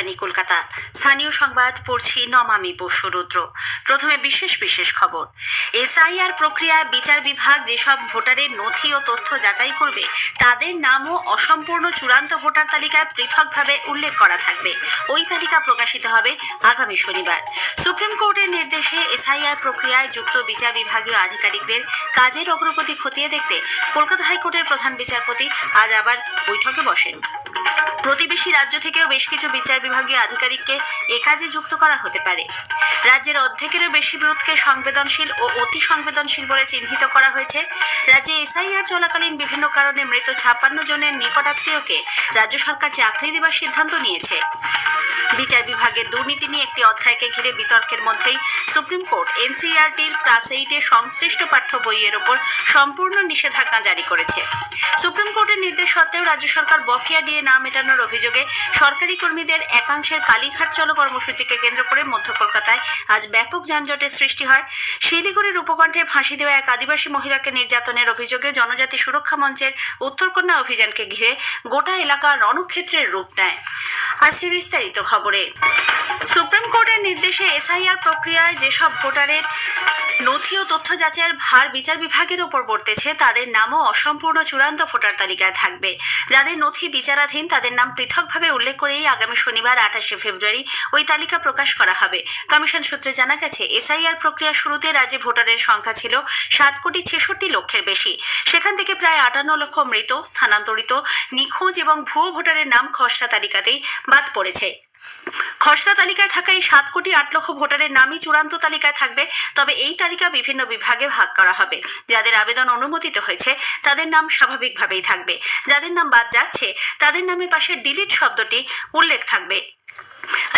রাজধানী কলকাতা। স্থানীয় সংবাদ পড়ছি নমামি বসুরুদ্র। প্রথমে বিশেষ খবর। এসআইআর প্রক্রিয়ায় বিচার বিভাগ যেসব ভোটারের নথি ও তথ্য যাচাই করবে তাদের নামও অসম্পূর্ণ চূড়ান্ত ভোটার তালিকায় পৃথকভাবে উল্লেখ করা থাকবে। ওই তালিকা প্রকাশিত হবে আগামী শনিবার। সুপ্রিম কোর্টের নির্দেশে এসআইআর প্রক্রিয়ায় যুক্ত বিচার বিভাগীয় আধিকারিকদের কাজের অগ্রগতি খতিয়ে দেখতে কলকাতা হাইকোর্টের প্রধান বিচারপতি আজ আবার বৈঠকে বসেন। প্রতিবেশী রাজ্য থেকেও বেশ কিছু বিচার বিভাগীয় আধিকারিককে এ কাজে যুক্ত করা হতে পারে। রাজ্যের অর্ধেকেরও বেশি বুথকে সংবেদনশীল ও অতি সংবেদনশীল বলে চিহ্নিত করা হয়েছে। রাজ্যে এসআইআর চলাকালীন বিভিন্ন কারণে মৃত 56 জনের নিকটাত্মীয়কে রাজ্য সরকার চাকরি দেওয়ার সিদ্ধান্ত নিয়েছে। বিচার বিভাগের দুর্নীতি নিয়ে একটি অধ্যায়কে ঘিরে বিতর্কের মধ্যেই সুপ্রিম কোর্ট এনসিইআরটির ক্লাস 8-এর সংশ্লিষ্ট পাঠ্য বইয়ের ওপর সম্পূর্ণ নিষেধাজ্ঞা জারি করেছে। সুপ্রিম কোর্টের নির্দেশ সত্ত্বেও রাজ্য সরকার বকেয়া দিয়ে না মেটানোর অভিযোগে সরকারি কর্মীদের একাংশের কালীঘাট চলো কর্মসূচিকে কেন্দ্র করে মধ্য কলকাতায় আজ ব্যাপক যানজটের সৃষ্টি হয়। শিলিগুড়ির উপকণ্ঠে ফাঁসি দেওয়া এক আদিবাসী মহিলাকে নির্যাতনের অভিযোগে জনজাতি সুরক্ষা মঞ্চের উত্তরকন্যা অভিযানকে ঘিরে গোটা এলাকা রণক্ষেত্রের রূপ নেয়। আসছে বিস্তারিত খবরে। সুপ্রিম কোর্টের নির্দেশে এসআইআর প্রক্রিয়ায় যেসব ভোটারের নথি ও তথ্য যাচাইয়ের ভার বিচার বিভাগের ওপর বর্তেছে তাদের নামও অসম্পূর্ণ চূড়ান্ত ভোটার তালিকায় থাকবে। যাদের নথি বিচারাধীন তাদের নাম পৃথকভাবে উল্লেখ করেই আগামী শনিবার 28শে ফেব্রুয়ারি ওই তালিকা প্রকাশ করা হবে। কমিশন সূত্রে জানা গেছে, এসআইআর প্রক্রিয়া শুরুতে রাজ্যে ভোটারের সংখ্যা ছিল 7,66,00,000-এর বেশি। সেখান থেকে প্রায় 58 লক্ষ মৃত, স্থানান্তরিত, নিখোঁজ এবং ভুয়ো ভোটারের নাম খসড়া তালিকাতেই বাদ পড়েছে। খসড়া তালিকায় থাকা এই 7,08,00,000 ভোটারের নামই চূড়ান্ত তালিকায় থাকবে। তবে এই তালিকা বিভিন্ন বিভাগে ভাগ করা হবে। যাদের আবেদন অনুমোদিত হয়েছে তাদের নাম স্বাভাবিকভাবেই থাকবে। যাদের নাম বাদ যাচ্ছে তাদের নামের পাশে ডিলিট শব্দটি উল্লেখ থাকবে।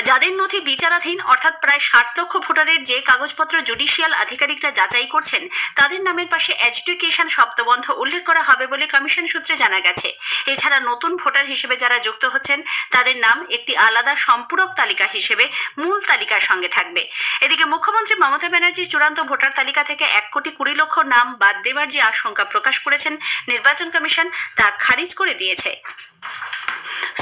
যাদের নথি বিচারাধীন অর্থাৎ প্রায় 60 লক্ষ ভোটারের যে কাগজপত্র জুডিশিয়াল আধিকারিকরা যাচাই করছেন তাদের নামের পাশে এডুকেশন শব্দবন্ধ উল্লেখ করা হবে বলে কমিশন সূত্রে জানা গেছে। এছাড়া নতুন ভোটার হিসেবে যারা যুক্ত হচ্ছেন তাদের নাম একটি আলাদা সম্পূরক তালিকা হিসেবে মূল তালিকার সঙ্গে থাকবে। এদিকে মুখ্যমন্ত্রী মমতা ব্যানার্জি চূড়ান্ত ভোটার তালিকা থেকে 1,20,00,000 নাম বাদ দেওয়ার যে আশঙ্কা প্রকাশ করেছেন নির্বাচন কমিশন তা খারিজ করে দিয়েছে।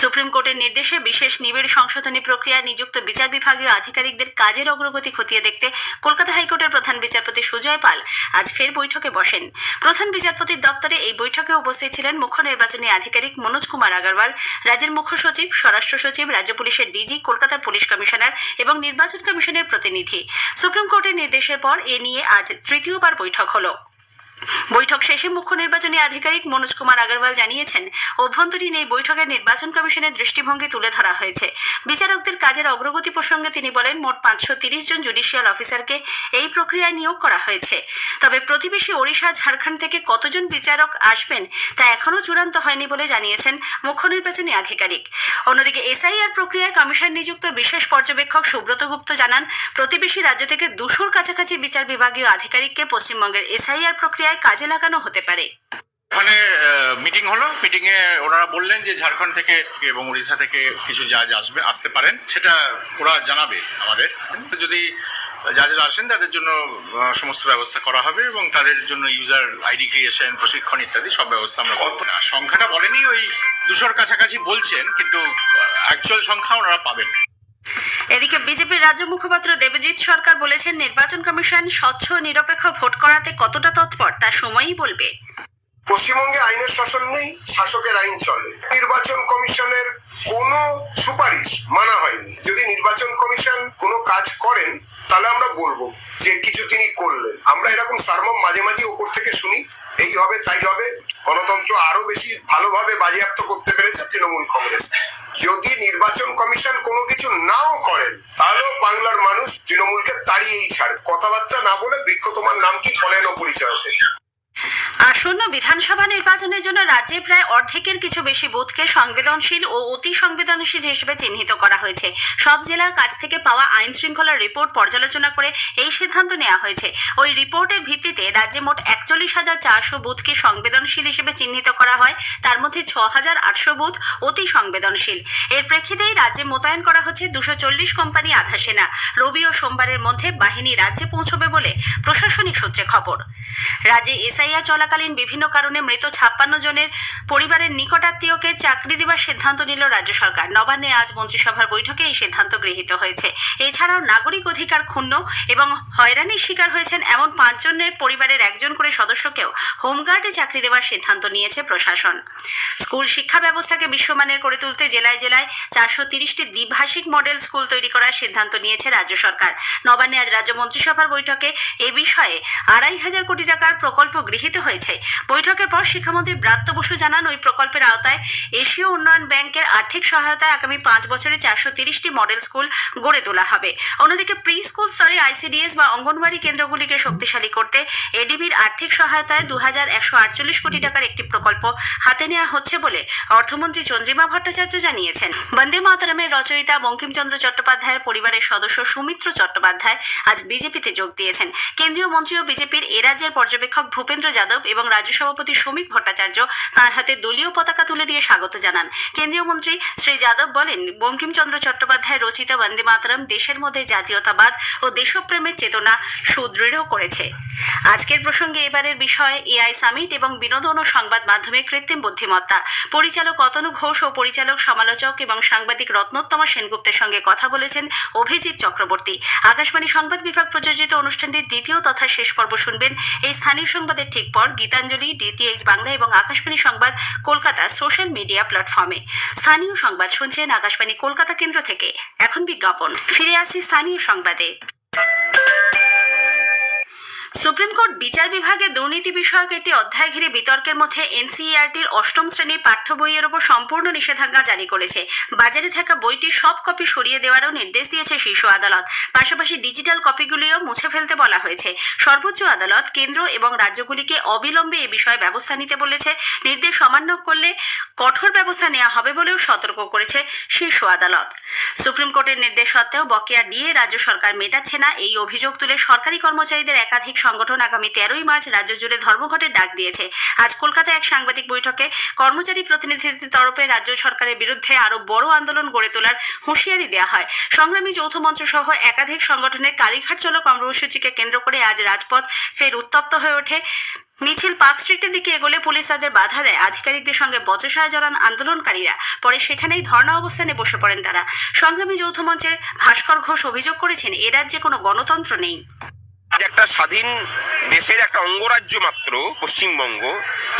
সুপ্রিম কোর্টের নির্দেশে বিশেষ নিবিড় সংশোধনী প্রক্রিয়ায় নিযুক্ত বিচার বিভাগীয় আধিকারিকদের কাজের অগ্রগতি খতিয়ে দেখতে কলকাতা হাইকোর্টের প্রধান বিচারপতি সুজয় পাল আজ ফের বৈঠকে বসেন। প্রধান বিচারপতির দপ্তরে এই বৈঠকে উপস্থিত ছিলেন মুখ্য নির্বাচনী আধিকারিক মনোজ কুমার আগরওয়াল, রাজ্যের মুখ্য সচিব, স্বরাষ্ট্র সচিব, রাজ্য পুলিশের ডিজি, কলকাতা পুলিশ কমিশনার এবং নির্বাচন কমিশনের প্রতিনিধি। সুপ্রিম কোর্টের নির্দেশের পর এ নিয়ে আজ তৃতীয়বার বৈঠক হলো। বৈঠক শেষে মুখ্য নির্বাচনী আধিকারিক মনোজ কুমার আগরওয়াল জানিয়েছেন, অভ্যন্তরীণ এই বৈঠকে নির্বাচন কমিশনের দৃষ্টিভঙ্গি তুলে ধরা হয়েছে। বিচারকদের কাজের অগ্রগতি প্রসঙ্গে তিনি বলেন, মোট 530 জন জুডিশিয়াল অফিসারকে এই প্রক্রিয়ায় নিয়োগ করা হয়েছে। তবে প্রতিবেশী ওড়িশা, ঝাড়খণ্ড থেকে কতজন বিচারক আসবেন তা এখনও চূড়ান্ত হয়নি বলে জানিয়েছেন মুখ্য নির্বাচনী আধিকারিক। অন্যদিকে এসআইআর প্রক্রিয়ায় কমিশন নিযুক্ত বিশেষ পর্যবেক্ষক সুব্রত গুপ্ত জানান, প্রতিবেশী রাজ্য থেকে 200-র কাছাকাছি বিচার বিভাগীয় আধিকারিককে পশ্চিমবঙ্গের এসআইআর প্রক্রিয়ায় কাজে লাগানো হতে পারে। ওখানে মিটিং হলো। মিটিংয়ে ওনারা বললেন যে ঝাড়খণ্ড থেকে এবং উড়িষ্যা থেকে কিছু জাজ আসতে পারেন, সেটা ওরা জানাবে আমাদের। যদি জাজরা আসেন তাদের জন্য সমস্ত ব্যবস্থা করা হবে এবং তাদের জন্য ইউজার আইডি ক্রিয়েশন, প্রশিক্ষণ ইত্যাদি সব ব্যবস্থা আমরা করবো। না, সংখ্যাটা বলেনি, ওই 200-র কাছাকাছি বলছেন, কিন্তু অ্যাকচুয়াল সংখ্যা ওনারা পাবেন। এদিকে বিজেপির রাজ্য মুখপাত্র দেবজিৎ সরকার বলেছেন, নির্বাচন কমিশন স্বচ্ছ নিরপেক্ষ ভোট করাতে কতটা তৎপর তা সময়ই বলবে। পশ্চিমবঙ্গে আইনের শাসন নেই, শাসকের আইন চলে। নির্বাচন কমিশনের কোনো সুপারিশ মানা হয়নি। যদি নির্বাচন কমিশন কোনো কাজ করেন তাহলে আমরা বলবো যে কিছু তিনি করলেন। আমরা এরকম সারমম মাঝে মাঝে ওপর থেকে শুনি, এই হবে তাই হবে। গণতন্ত্র আরো বেশি ভালোভাবে বাজেয়াপ্ত করতে পেরেছে তৃণমূল কংগ্রেস। যদি নির্বাচন কমিশন কোনো কিছু নাও করেন তাহলেও বাংলার মানুষ তৃণমূলকে তাড়িয়েই ছাড়। কথাবার্তা না বলে বৃক্ষ তোমার নাম কি ফলেন পরিচয় হতে। আসন্ন বিধানসভা নির্বাচনের জন্য রাজ্যে প্রায় অর্ধেকের কিছু বেশি বুথকে সংবেদনশীল ও অতি সংবেদনশীল হিসেবে চিহ্নিত করা হয়েছে। সব জেলার কাছ থেকে পাওয়া আইন শৃঙ্খলার রিপোর্ট পর্যালোচনা করে এই সিদ্ধান্ত নেওয়া হয়েছে। ওই রিপোর্টের ভিত্তিতে রাজ্যে মোট 41,400 বুথকে সংবেদনশীল হিসেবে চিহ্নিত করা হয়। তার মধ্যে 6,800 বুথ অতি সংবেদনশীল। এর প্রেক্ষিতেই রাজ্যে মোতায়েন করা হচ্ছে 240 কোম্পানি আধা সেনা। রবি ও সোমবারের মধ্যে বাহিনী রাজ্যে পৌঁছবে বলে প্রশাসনিক সূত্রে খবর। রাজ্যে এসআইআর চলা চলাকালীন বিভিন্ন কারণে মৃত 56 জনের পরিবারের নিকটাত্মীয়কে চাকরি দেওয়ার সিদ্ধান্ত নিল রাজ্য সরকার। নবান্নে আজ মন্ত্রিসভার বৈঠকে এই সিদ্ধান্ত গৃহীত হয়েছে। এছাড়াও নাগরিক অধিকার ক্ষুণ্ণ এবং হয়রানির শিকার হয়েছেন এমন 5 জনের পরিবারের একজন করে সদস্যকেও হোমগার্ডে চাকরি দেওয়ার সিদ্ধান্ত নিয়েছে প্রশাসন। স্কুল শিক্ষা ব্যবস্থাকে বিশ্বমানের করে তুলতে জেলায় জেলায় 430টি দ্বিভাষিক মডেল স্কুল তৈরি করার সিদ্ধান্ত নিয়েছে রাজ্য সরকার। নবান্নে আজ রাজ্য মন্ত্রিসভার বৈঠকে এ বিষয়ে 2,500 কোটি টাকার প্রকল্প গৃহীত হয়েছে। বৈঠকের পর শিক্ষামন্ত্রী ব্রাত্য বসু জানান, ওই প্রকল্পের আওতায় এশীয় উন্নয়ন ব্যাংকের আর্থিক সহায়তায় আগামী 5 বছরে 430টি মডেল স্কুল গড়ে তোলা হবে। অন্যদিকে প্রি স্কুল স্তরে আইসিডিএস বা অঙ্গনওয়াড়ি কেন্দ্রগুলিকে শক্তিশালী করতে এডিবির আর্থিক সহায়তায় 2,148 কোটি টাকার একটি প্রকল্প হাতে নেওয়া হচ্ছে বলে অর্থমন্ত্রী চন্দ্রিমা ভট্টাচার্য জানিয়েছেন। বন্দে মাতরমের রচয়িতা বঙ্কিমচন্দ্র চট্টোপাধ্যায়ের পরিবারের সদস্য সুমিত্র চট্টোপাধ্যায় আজ বিজেপিতে যোগ দিয়েছেন। কেন্দ্রীয় মন্ত্রী ও বিজেপির এ রাজ্যের পর্যবেক্ষক ভূপেন্দ্র যাদব এবং রাজ্য সভাপতি শ্রমিক ভট্টাচার্য তাঁর হাতে দলীয় পতাকা তুলে দিয়ে স্বাগত জানান। কেন্দ্রীয় মন্ত্রী শ্রী যাদব বলেন, বঙ্কিমচন্দ্র চট্টোপাধ্যায় রচিত বন্দে মাতরম দেশের মধ্যে জাতীয়তাবাদ ও দেশপ্রেমের চেতনা সুদৃঢ় করেছে। আজকের প্রসঙ্গে এবারের বিষয় এআই সামিট এবং বিনোদন ও সংবাদ মাধ্যমে কৃত্রিম বুদ্ধিমত্তা। পরিচালক অতনু ঘোষ ও পরিচালক সমালোচক এবং সাংবাদিক রত্নোত্তমা সেনগুপ্তের সঙ্গে কথা বলেছেন অভিজিৎ চক্রবর্তী। আকাশবাণী সংবাদ বিভাগ প্রযোজিত অনুষ্ঠানটির দ্বিতীয় তথা শেষ পর্ব শুনবেন। এই স্থানীয় সংবাদের ঠিক পর গীতাঞ্জলি, ডিটিএইচ বাংলা এবং আকাশবাণী সংবাদ কলকাতা সোশ্যাল মিডিয়া প্ল্যাটফর্মে। স্থানীয় সংবাদ শুনছেন আকাশবাণী কলকাতা কেন্দ্র থেকে। এখন বিজ্ঞাপন। ফিরে আসি স্থানীয় সংবাদে। সুপ্রিম কোর্ট বিচার বিভাগে দুর্নীতি বিষয়ক একটি অধ্যায় ঘিরে বিতর্কের মধ্যে এনসিইআরটির 8ম শ্রেণীর পাঠ্য বইয়ের উপর সম্পূর্ণ নিষেধাজ্ঞা জারি করেছে। বাজারে থাকা বইটির সব কপি সরিয়ে দেওয়ারও নির্দেশ দিয়েছে শীর্ষ আদালত। পাশাপাশি ডিজিটাল কপিগুলিও মুছে ফেলতে বলা হয়েছে। সর্বোচ্চ আদালত কেন্দ্র এবং রাজ্যগুলিকে অবিলম্বে এ বিষয়ে ব্যবস্থা নিতে বলেছে। নির্দেশ অমান্য করলে কঠোর ব্যবস্থা নেওয়া হবে বলেও সতর্ক করেছে শীর্ষ আদালত। সুপ্রিম কোর্টের নির্দেশ সত্ত্বেও বকেয়া ডিএ রাজ্য সরকার মেটাচ্ছে না, এই অভিযোগ তুলে সরকারি কর্মচারীদের একাধিক সংগঠন আগামী 13ই মার্চ রাজ্য জুড়ে ধর্মঘটের ডাক দিয়েছে। আজ কলকাতায় এক সাংবাদিক বৈঠকে কর্মচারী প্রতিনিধিদের তরফে রাজ্য সরকারের বিরুদ্ধে আরো বড় আন্দোলন গড়ে তোলার হুঁশিয়ারি দেওয়া হয়। সংগ্রামী যৌথ মঞ্চ সহ একাধিক সংগঠনের কালীঘাট চলো কর্মসূচিকে কেন্দ্র করে আজ রাজপথ ফের উত্তপ্ত হয়ে ওঠে। মিছিল পার্ক স্ট্রিটের দিকে এগোলে পুলিশ তাদের বাধা দেয়। আধিকারিকদের সঙ্গে বচসায় জড়ান আন্দোলনকারীরা। পরে সেখানেই ধর্ণা অবস্থানে বসে পড়েন তারা। সংগ্রামী যৌথ মঞ্চের ভাস্কর ঘোষ অভিযোগ করেছেন, এ রাজ্যে কোনো গণতন্ত্র নেই। একটা স্বাধীন দেশের একটা অঙ্গরাজ্য মাত্র পশ্চিমবঙ্গ,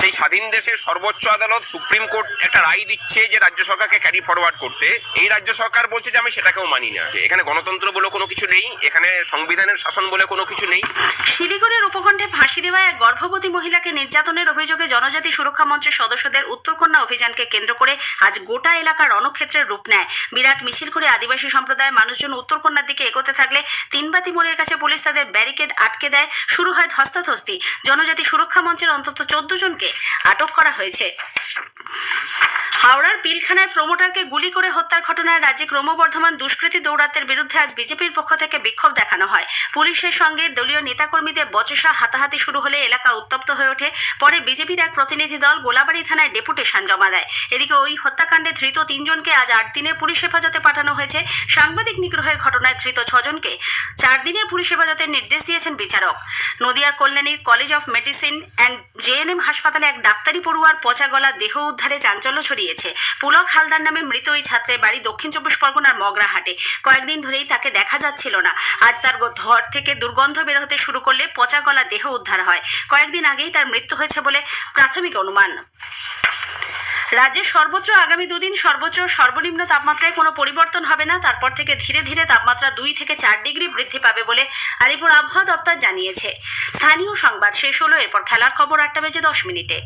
সেই স্বাধীন দেশের সর্বোচ্চ আদালত সুপ্রিম কোর্ট একটা রায় দিচ্ছে যে রাজ্য সরকারকে ক্যারি ফরওয়ার্ড করতে। এই রাজ্য সরকার বলছে যে আমি সেটাকেও মানি না। এখানে গণতন্ত্র বলে কোনো কিছু নেই, এখানে সংবিধানের শাসন বলে কোনো কিছু নেই। শিলিগুড়ির উপকণ্ঠে ফাঁসি দেওয়া এক গর্ভবতী মহিলাকে নির্যাতনের অভিযোগে জনজাতি সুরক্ষা মঞ্চের সদস্যদের উত্তরকন্যা অভিযানকে কেন্দ্র করে আজ গোটা এলাকা রণক্ষেত্রের রূপ নেয়। বিরাট মিছিল করে আদিবাসী সম্প্রদায়ের মানুষজন উত্তরকন্যার দিকে এগোতে থাকলে তিনবাতি মোড়ের কাছে পুলিশ তাদের ব্যারিকেড আটকে দেয়। শুরু হয় ধস্তাধস্তি। জনজাতি সুরক্ষা মঞ্চের অন্তত 14 জনকে আটক করা হয়েছে। হাওড়ার পিলখানায় প্রমোটারকে গুলি করে হত্যার ঘটনায় রাজ্যে ক্রমবর্ধমান দুষ্কৃতী দৌরাত্মের বিরুদ্ধে আজ বিজেপির পক্ষ থেকে বিক্ষোভ দেখানো হয়। পুলিশের সঙ্গে দলীয় নেতাকর্মীদের বচসা হাতাহাতি শুরু হলে এলাকা উত্তপ্ত হয়ে ওঠে। পরে বিজেপির এক প্রতিনিধি দল গোলাবাড়ি থানায় ডেপুটেশন জমা দেয়। এদিকে ওই হত্যাকাণ্ডে ধৃত 3 জনকে আজ 8 দিনের পুলিশ হেফাজতে পাঠানো হয়েছে। সাংবাদিক নিগ্রহের ঘটনায় ধৃত 6 জনকে 4 দিনের পুলিশ হেফাজতের নির্দেশ দিয়েছেন বিচারক। নদিয়ার কল্যাণীর college of medicine and JNM হাসপাতালে এক ডাক্তারি পড়ুয়ার পচা গলা দেহ উদ্ধারে চাঞ্চল্য ছড়িয়েছে। পুলক হালদার নামে মৃত ওই ছাত্রের বাড়ি দক্ষিণ 24 পরগনার মগরাহাটে। কয়েকদিন ধরেই তাকে দেখা যাচ্ছিল না। আজ তার ঘর থেকে দুর্গন্ধ বের হতে শুরু করলে পচা গলা দেহ উদ্ধার হয়। কয়েকদিন আগেই তার মৃত্যু হয়েছে বলে প্রাথমিক অনুমান। রাজ্যে সর্বত্র আগামী 2 দিন সর্বোচ্চ সর্বনিম্ন তাপমাত্রায় কোনো পরিবর্তন হবে না। তারপর থেকে ধীরে ধীরে তাপমাত্রা 2 থেকে 4 ডিগ্রি বৃদ্ধি পাবে বলে আলিপুর আবহাওয়া দপ্তর জানিয়েছে। স্থানীয় সংবাদ শেষ হলো। এরপর খেলার খবর 8টা বেজে 10 মিনিটে।